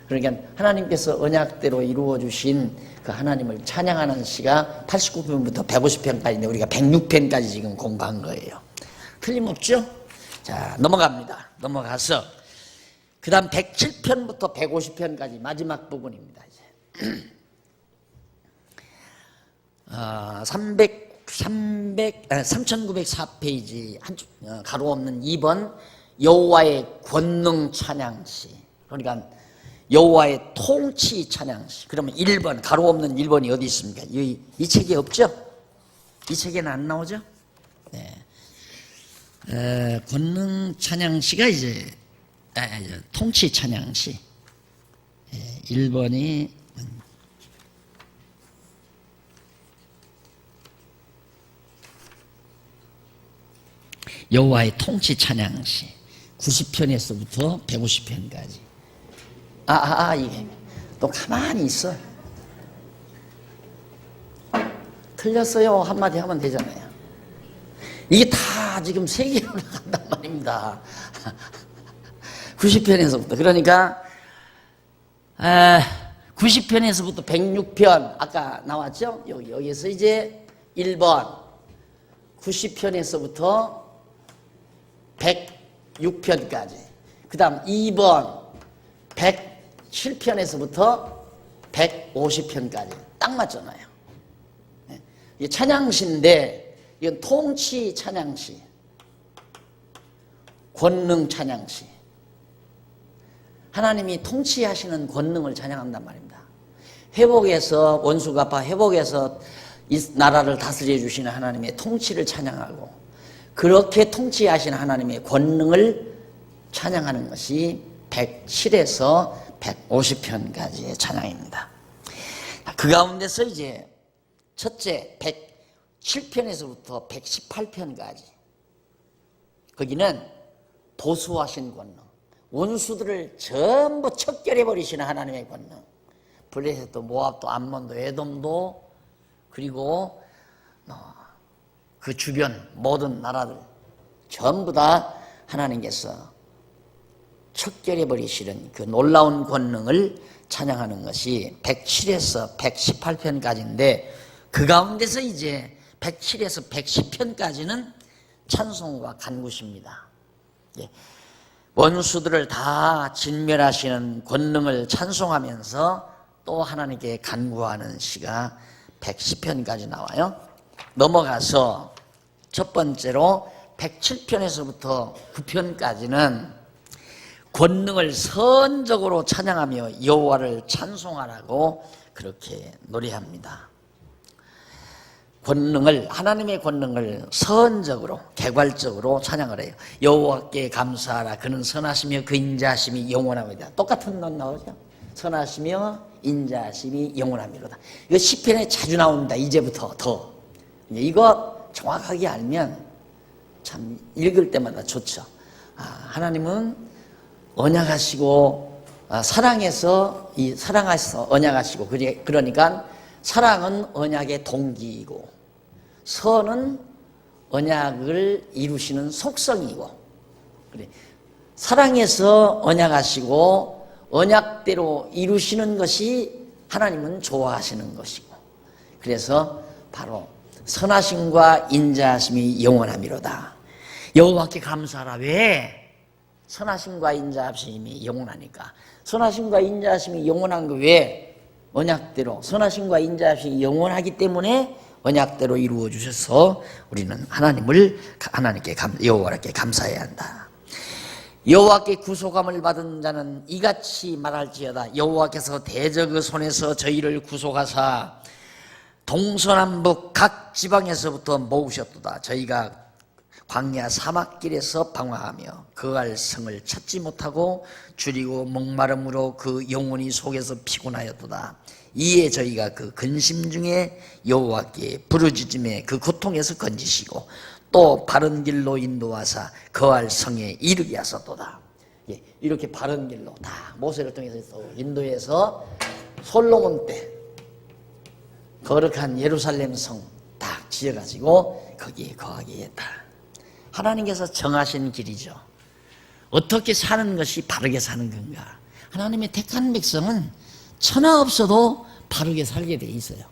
그러니까 하나님께서 언약대로 이루어주신 그 하나님을 찬양하는 시가 89편부터 150편까지인데 우리가 106편까지 지금 공부한 거예요. 틀림없죠? 자, 넘어가서 그 다음 107편부터 150편까지 마지막 부분입니다. 이제 3904페이지 가로 없는 2번 여호와의 권능 찬양시. 그러니까 여호와의 통치 찬양시. 그러면 1번 가로 없는 1번이 어디 있습니까? 이 책에 없죠? 이 책에는 안 나오죠? 네. 권능 찬양시가 이제 통치 찬양시. 1번이 여호와의 통치 찬양시 90편에서부터 150편까지. 이게 또 가만히 있어. 틀렸어요 한마디 하면 되잖아요. 이게 다 지금 세 개로 나간단 말입니다. 90편에서부터. 그러니까 90편에서부터 106편 아까 나왔죠? 여기서 이제 1번 90편에서부터 106편까지. 그 다음 2번 107편에서부터 150편까지. 딱 맞잖아요. 이게 찬양시인데 이건 통치 찬양시, 권능 찬양시. 하나님이 통치하시는 권능을 찬양한단 말입니다. 회복해서 원수 갚아 회복해서 이 나라를 다스려 주시는 하나님의 통치를 찬양하고 그렇게 통치하시는 하나님의 권능을 찬양하는 것이 107에서 150편까지의 찬양입니다. 그 가운데서 이제 첫째 107편에서부터 118편까지 거기는 보수하신 권능, 원수들을 전부 척결해 버리시는 하나님의 권능. 블레셋도 모압도 암몬도 에돔도 그리고 그 주변 모든 나라들 전부 다 하나님께서 척결해 버리시는 그 놀라운 권능을 찬양하는 것이 107에서 118편까지인데 그 가운데서 이제 107에서 110편까지는 찬송과 간구시입니다. 원수들을 다 진멸하시는 권능을 찬송하면서 또 하나님께 간구하는 시가 110편까지 나와요. 넘어가서 첫 번째로 107편에서부터 9편까지는 권능을 선적으로 찬양하며 여호와를 찬송하라고 그렇게 노래합니다. 권능을, 하나님의 권능을 선적으로 개괄적으로 찬양을 해요. 여호와께 감사하라. 그는 선하시며 그 인자하심이 영원합니다. 똑같은 넌 나오죠. 선하시며 인자하심이 영원합니다. 이거 시편에 자주 나옵니다. 이제부터 더. 이거 정확하게 알면 참 읽을 때마다 좋죠. 하나님은 언약하시고 사랑해서 언약하시고, 그러니까 사랑은 언약의 동기이고 선은 언약을 이루시는 속성이고, 그래, 사랑해서 언약하시고 언약대로 이루시는 것이 하나님은 좋아하시는 것이고, 그래서 바로 선하심과 인자하심이 영원함이로다. 여호와께 감사하라. 왜? 선하심과 인자하심이 영원하니까. 선하심과 인자하심이 영원한 거 왜? 언약대로 선하심과 인자하심이 영원하기 때문에 언약대로 이루어 주셔서 우리는 하나님께 여호와께 감사해야 한다. 여호와께 구속함을 받은 자는 이같이 말할지어다. 여호와께서 대적의 손에서 저희를 구속하사 동서남북 각 지방에서부터 모으셨도다. 저희가 광야 사막길에서 방황하며 거할 성을 찾지 못하고 줄이고 목마름으로 그 영혼이 속에서 피곤하였도다. 이에 저희가 그 근심 중에 여호와께 부르짖음에 그 고통에서 건지시고 또 바른 길로 인도하사 거할 성에 이르게 하셨도다. 이렇게 바른 길로 다 모세를 통해서 인도해서 솔로몬 때 거룩한 예루살렘 성 딱 지어가지고 거기에 거하게 했다. 하나님께서 정하신 길이죠. 어떻게 사는 것이 바르게 사는 건가? 하나님의 택한 백성은 천하 없어도 바르게 살게 돼 있어요.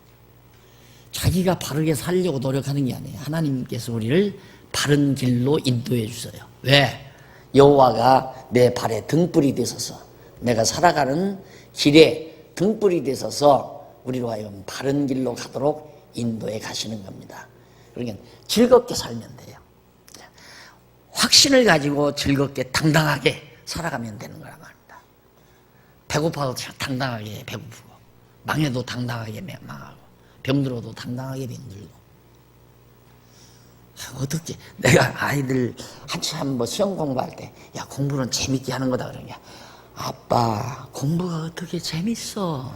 자기가 바르게 살려고 노력하는 게 아니에요. 하나님께서 우리를 바른 길로 인도해 주세요. 왜? 여호와가 내 발에 등불이 되셔서 내가 살아가는 길에 등불이 되셔서 우리로 하여금 바른 길로 가도록 인도해 가시는 겁니다. 그러니까 즐겁게 살면 돼요. 확신을 가지고 즐겁게 당당하게 살아가면 되는 거란 말입니다. 배고파도 당당하게 배고프고, 망해도 당당하게 망하고, 병들어도 당당하게 병들고. 어떻게 내가 아이들 한참 시험 공부할 때, 야, 공부는 재밌게 하는 거다 그러냐. 아빠, 공부가 어떻게 재밌어?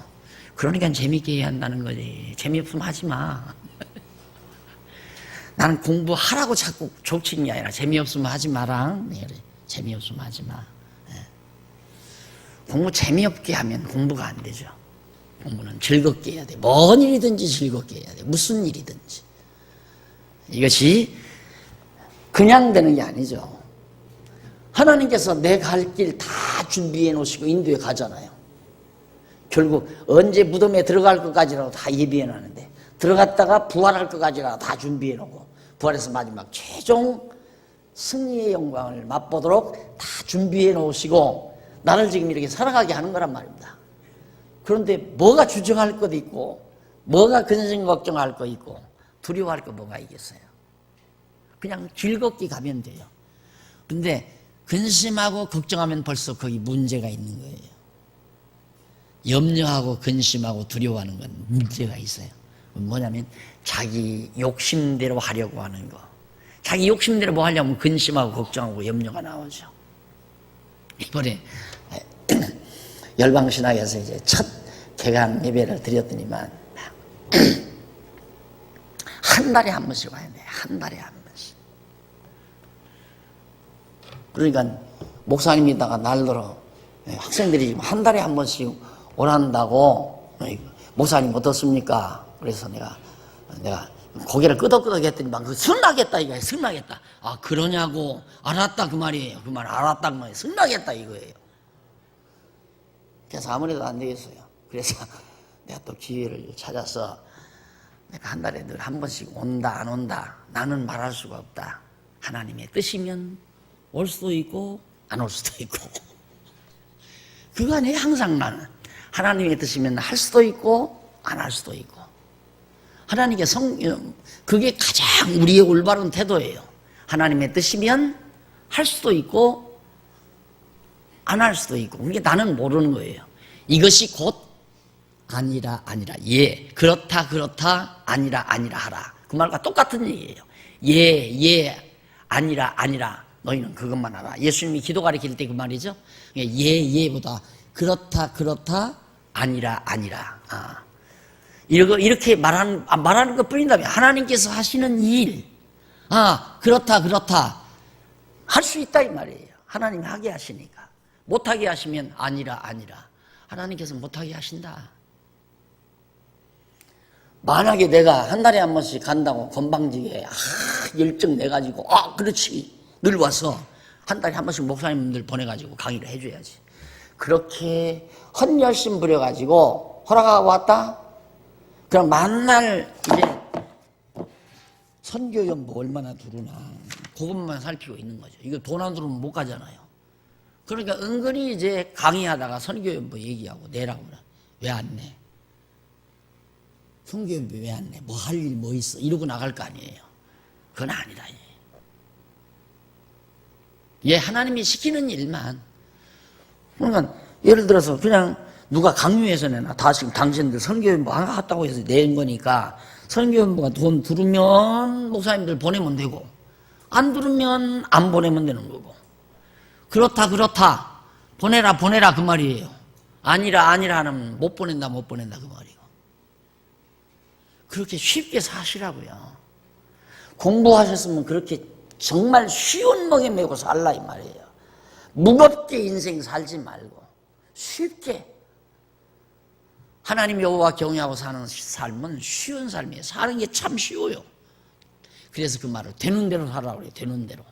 그러니까 재밌게 해야 한다는 거지. 재미없으면 하지 마. 나는 공부하라고 자꾸 족치는 게 아니라 재미없으면 하지 마라. 그래. 재미없으면 하지 마. 공부 재미없게 하면 공부가 안 되죠. 공부는 즐겁게 해야 돼. 뭔 일이든지 즐겁게 해야 돼. 무슨 일이든지. 이것이 그냥 되는 게 아니죠. 하나님께서 내 갈 길 다 준비해 놓으시고 인도에 가잖아요. 결국 언제 무덤에 들어갈 것까지라도 다 예비해 놨는데, 들어갔다가 부활할 것까지라도 다 준비해 놓고, 부활해서 마지막 최종 승리의 영광을 맛보도록 다 준비해 놓으시고 나를 지금 이렇게 살아가게 하는 거란 말입니다. 그런데 뭐가 주저할 것도 있고, 뭐가 근심 걱정할 거 있고, 두려워할 거 뭐가 있겠어요? 그냥 즐겁게 가면 돼요. 근데 근심하고 걱정하면 벌써 거기 문제가 있는 거예요. 염려하고 근심하고 두려워하는 건 문제가 있어요. 뭐냐면 자기 욕심대로 하려고 하는 거. 자기 욕심대로 뭐 하려면 근심하고 걱정하고 염려가 나오죠. 이번에 열방신학에서 이제 첫 개강 예배를 드렸더니만 한 달에 한 번씩 와야 돼. 한 달에 한 번씩. 그러니까 목사님이다가 날더러 학생들이 지금 한 달에 한 번씩 오란다고. 목사님 어떻습니까? 그래서 내가 고개를 끄덕끄덕 했더니 막 승나겠다 이거예요. 승나겠다. 아, 그러냐고. 알았다 그 말이에요. 그 말 알았다 그 말이에요. 승나겠다 이거예요. 그래서 아무래도 안 되겠어요. 그래서 내가 또 기회를 찾아서 내가 한 달에 늘 한 번씩 온다 안 온다 나는 말할 수가 없다. 하나님의 뜻이면 올 수도 있고 안 올 수도 있고, 그간에 항상 나는 하나님의 뜻이면 할 수도 있고 안 할 수도 있고, 하나님께 그게 가장 우리의 올바른 태도예요. 하나님의 뜻이면 할 수도 있고 안 할 수도 있고. 그러니까 나는 모르는 거예요. 이것이 곧 아니라 예, 그렇다 아니라 하라. 그 말과 똑같은 얘기예요. 예, 아니라 너희는 그것만 하라. 예수님이 기도 가르칠 때 그 말이죠. 예보다 그렇다 아니라. 이렇게 말하는 것 뿐이다면 하나님께서 하시는 일, 그렇다 할 수 있다 이 말이에요. 하나님이 하게 하시니까. 못하게 하시면 아니라. 하나님께서 못하게 하신다. 만약에 내가 한 달에 한 번씩 간다고 건방지게 열정 내가지고 그렇지 늘 와서 한 달에 한 번씩 목사님들 보내가지고 강의를 해줘야지. 그렇게 헌열심 부려가지고 허락하고 왔다? 그럼 만날 이제 선교연보 얼마나 두르나 그것만 살피고 있는 거죠. 이거 돈 안 들으면 못 가잖아요. 그러니까 은근히 이제 강의하다가 선교연보 얘기하고 내라고 그래. 왜 안 내? 선교연보 왜 안 내? 뭐 할 일 뭐 있어? 이러고 나갈 거 아니에요. 그건 아니다. 하나님이 시키는 일만. 그러니까 예를 들어서 그냥 누가 강요해서 내나 다 지금 당신들 선교연보 안 갔다고 해서 낸 거니까 선교연보가 돈 들으면 목사님들 보내면 되고 안 들으면 안 보내면 되는 거고. 그렇다 보내라 그 말이에요. 아니라 하면 못 보낸다 그 말이고. 그렇게 쉽게 사시라고요. 공부하셨으면 그렇게 정말 쉬운 먹에 메고 살라 이 말이에요. 무겁게 인생 살지 말고 쉽게 하나님 여호와 경외하고 사는 삶은 쉬운 삶이에요. 사는 게 참 쉬워요. 그래서 그 말을 되는 대로 살라고 그래요. 되는 대로.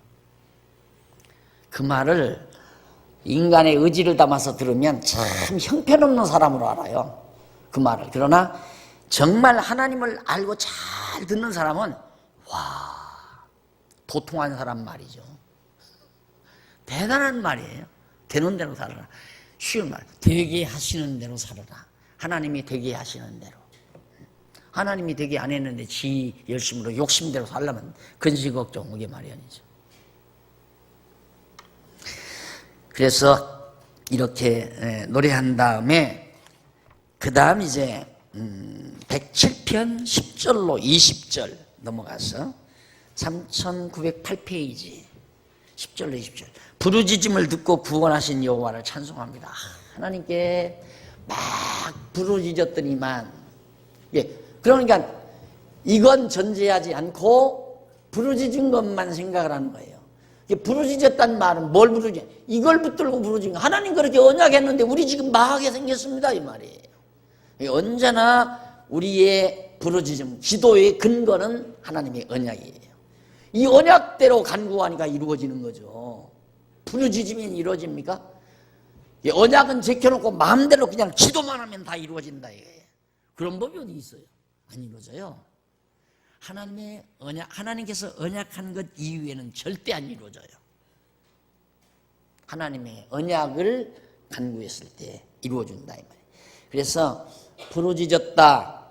그 말을 인간의 의지를 담아서 들으면 참 형편없는 사람으로 알아요. 그 말을. 그러나 정말 하나님을 알고 잘 듣는 사람은 도통한 사람 말이죠. 대단한 말이에요. 되는 대로 살아라. 쉬운 말. 되게 하시는 대로 살아라. 하나님이 되게 하시는 대로. 하나님이 되게 안 했는데 지 열심으로 욕심대로 살려면 근시 걱정 오게 마련이죠. 그래서 이렇게 노래한 다음에 그 다음 이제 107편 10절로 20절 넘어가서 3908페이지 10절로 20절. 부르짖음을 듣고 구원하신 여호와를 찬송합니다. 하나님께 막 부르짖었더니만, 그러니까 이건 전제하지 않고 부르짖은 것만 생각을 하는 거예요. 부르짖었다는 말은 뭘 부르짖어? 이걸 붙들고 부르짖은 거. 하나님 그렇게 언약했는데 우리 지금 망하게 생겼습니다 이 말이에요. 언제나 우리의 부르짖음, 기도의 근거는 하나님의 언약이에요. 이 언약대로 간구하니까 이루어지는 거죠. 부르짖으면 이루어집니까? 언약은 제껴놓고 마음대로 그냥 기도만 하면 다 이루어진다 이거예요. 그런 법이 어디 있어요? 안 이루어져요. 하나님의 언약, 하나님께서 언약한 것 이후에는 절대 안 이루어져요. 하나님의 언약을 간구했을 때 이루어진다 이 말이에요. 그래서 부르짖었다.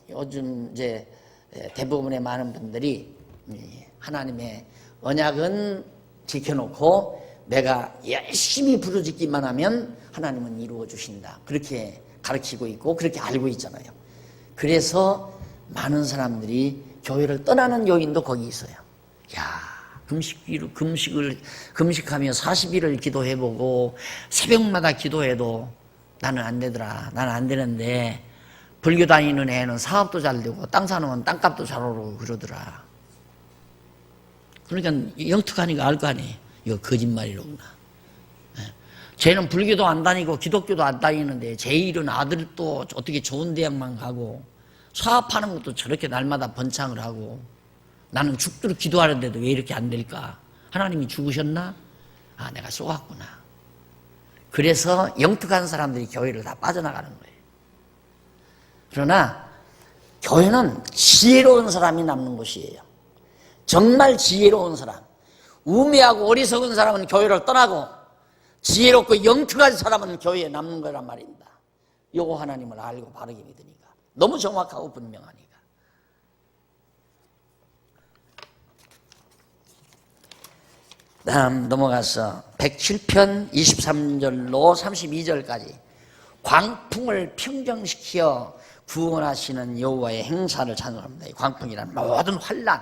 요즘 이제 대부분의 많은 분들이 하나님의 언약은 지켜놓고 내가 열심히 부르짖기만 하면 하나님은 이루어 주신다. 그렇게 가르치고 있고 그렇게 알고 있잖아요. 그래서 많은 사람들이 교회를 떠나는 요인도 거기 있어요. 금식하며 40일을 기도해보고 새벽마다 기도해도 나는 안 되더라. 나는 안 되는데 불교 다니는 애는 사업도 잘 되고 땅 사놓으면 땅값도 잘 오르고 그러더라. 그러니까 영특하니까 알 거 아니에요. 이거 거짓말이로구나. 쟤는 불교도 안 다니고 기독교도 안 다니는데 제 일은 아들도 어떻게 좋은 대학만 가고 사업하는 것도 저렇게 날마다 번창을 하고 나는 죽도록 기도하는데도 왜 이렇게 안 될까? 하나님이 죽으셨나? 내가 쏘았구나. 그래서 영특한 사람들이 교회를 다 빠져나가는 거예요. 그러나 교회는 지혜로운 사람이 남는 곳이에요. 정말 지혜로운 사람. 우매하고 어리석은 사람은 교회를 떠나고 지혜롭고 영특한 사람은 교회에 남는 거란 말입니다. 요거 하나님을 알고 바르게 믿으니까. 너무 정확하고 분명하니까. 다음 넘어가서 107편 23절로 32절까지 광풍을 평정시켜 구원하시는 여호와의 행사를 찬송합니다. 이 광풍이란 모든 환난,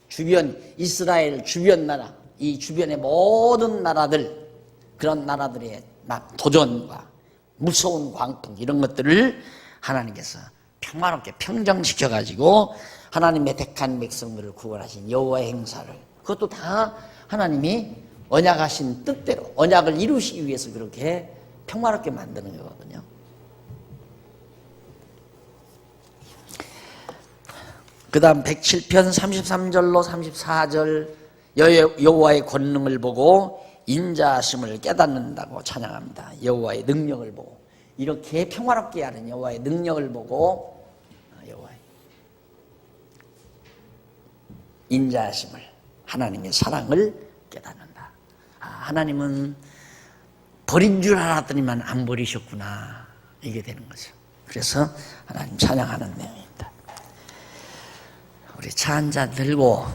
주변 이스라엘 주변 나라, 이 주변의 모든 나라들, 그런 나라들의 막 도전과 무서운 광풍 이런 것들을 하나님께서 평화롭게 평정시켜 가지고 하나님의 택한 백성들을 구원하신 여호와의 행사를, 그것도 다 하나님이 언약하신 뜻대로 언약을 이루시기 위해서 그렇게 평화롭게 만드는 거거든요. 그 다음 107편 33절로 34절 여호와의 권능을 보고 인자하심을 깨닫는다고 찬양합니다. 여호와의 능력을 보고, 이렇게 평화롭게 하는 여호와의 능력을 보고 여호와의 인자하심을, 하나님의 사랑을 깨닫는다. 하나님은 버린 줄 알았더니만 안 버리셨구나, 이게 되는 거죠. 그래서 하나님 찬양하는 내용입니다. 우리 차 한 잔 들고